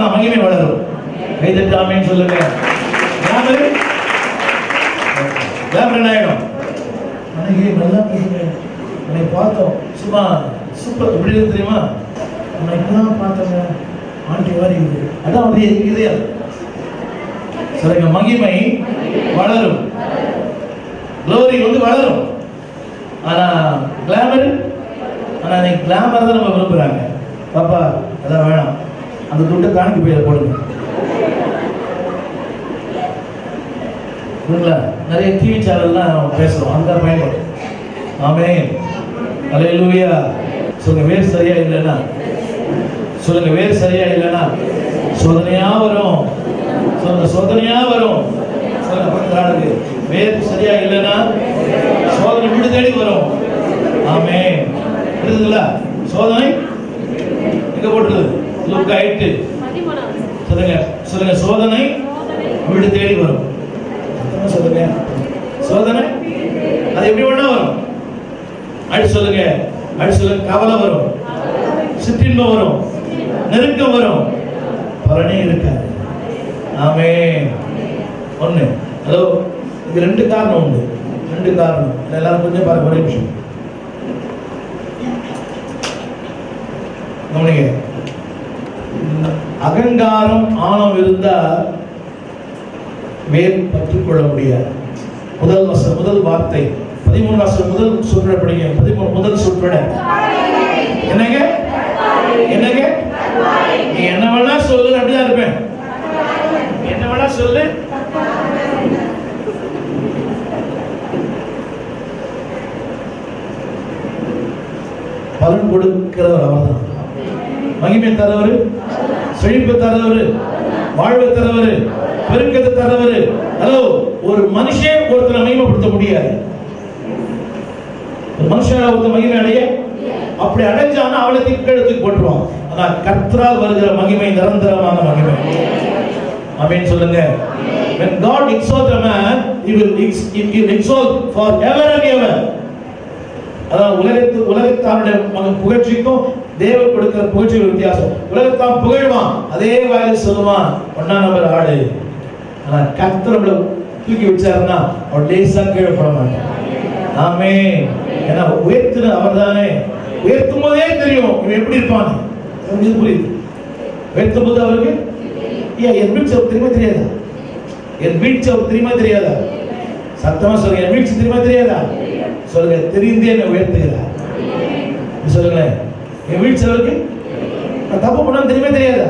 ஆனா மகிமை வளரும். கைதட்டு ஆமென் சொல்லுங்க. கிளாமர் என்ன ஆயிடும்? அன்னைக்கு நல்லா பேசுங்க, அன்னைக்கு பார்த்தோம் சும்மா சூப்பர். எப்படி இருக்கு தெரியுமா? அன்னைக்கெல்லாம் பார்த்தோங்க ஆண்டி மாதிரி இருக்குது. அதான் அப்படியே இருக்குது. சொல்லுங்க, மகிமை வளரும், க்ளோரி வளரும். ஆனா கிளாமர், ஆனா இன்னைக்கு கிளாமர் தான் நம்ம விரும்புறாங்க. பாப்பா அதான் வேணாம், அந்த துட்டை காணிக்கு போய் போடுங்க. நிறைய டிவி சேனல்லாம் பேசுறோம், அந்த பயன்படும். ஆமென், அல்லேலூயா. சொல்லுங்க, வேர் சரியா இல்லைன்னா, சொல்லுங்க, வேர் சரியா இல்லைன்னா சோதனையா வரும். சொல்லுங்க, சோதனையா வரும். சொல்லுங்க, வேர் சரியா இல்லைன்னா சோதனை வீடு தேடி வரும். ஆமென். இருக்குதுங்களா? சோதனை எங்க போட்டுருது? லூக்கா 8. சொல்லுங்க, சொல்லுங்க, சோதனை வீடு தேடி வரும். சொல்லுங்க, சோதனை அது எப்படி வேணா வரும். அடுத்து சொல்லுங்க, அடுத்து சொல்லுங்க, கவலை வரும், சிற்றின்பம் வரும், நெருக்கம் வரும், பலனே இருக்காது. ஆமென். ஒண்ணு, அதோ இது 2 காரணம் உண்டு. 2 காரணம் எல்லாரும் கொஞ்சம் பாருங்க, ஒரே நிமிஷம் கவனிங்க. அகங்காரம் ஆணவம் இருந்தா வேர் பற்றிக் கொள்ள முடியாது. முதல் வசனம், முதல் வார்த்தை 13 வசனம் முதல் சொற்றொடை படிங்க. 13 முதல் சொற்றொடை என்னங்க? என்னங்க? நீ என்ன வேணா சொல்லு, அப்படிதான் இருப்பேன். என்ன வேணா சொல்லு. பலன் கொடுக்கிறவர் அவர்தான். மகிமை தரவர், செழிப்பு தரவர், வாழ்வு தரவர், பெருக்கத்தை தரவர். ஹலோ, ஒரு மனுஷன் ஒருத்தரை மகிமைப்படுத்த முடியாது. ஒரு மனுஷன் ஒருத்தர் மகிமை அடைய, அப்படி அடைஞ்சானா அவளை திக்கெடுத்து போட்டுருவான். ஆனா கர்த்தரால் வருகிற மகிமை நிரந்தரமான மகிமை. ஆமென் சொல்லுங்க. When God exalts a man, he will exalt forever and ever. அதான் உலகத்தாருடைய புகழ்ச்சிக்கும் தேவன் கொடுக்கிற புகழ்ச்சி வித்தியாசம். உலகத்தான் புகழ்வான், அதே வாயில் சொல்லுவான் 1ஆம் நம்பர் ஆடு. ஆனா கர்த்தர் நம்மள தூக்கி வச்சாருன்னா அவர் லேசா கீழே போட மாட்டார். ஆமென். ஏன்னா உயர்த்துன அவர் தானே. உயர்த்தும் போதே தெரியும் இவன் எப்படி இருப்பான். புரியுது? உயர்த்தும் போது அவருக்கு என் வீழ்ச்சி அவர் தெரியுமா தெரியாதா? என் வீழ்ச்சி அவர் தெரியுமா தெரியாதா? சத்தமா சொல்லுங்க, என் வீழ்ச்சி தெரியுமா தெரியாதா? சொல்லுங்க, தெரிந்தே என்ன உயர்த்துகிறார். சொல்லுங்களேன், என் வீழ்ச்சி அவருக்கு நான் தப்பு பண்ணாலும் தெரியுமா தெரியாதா?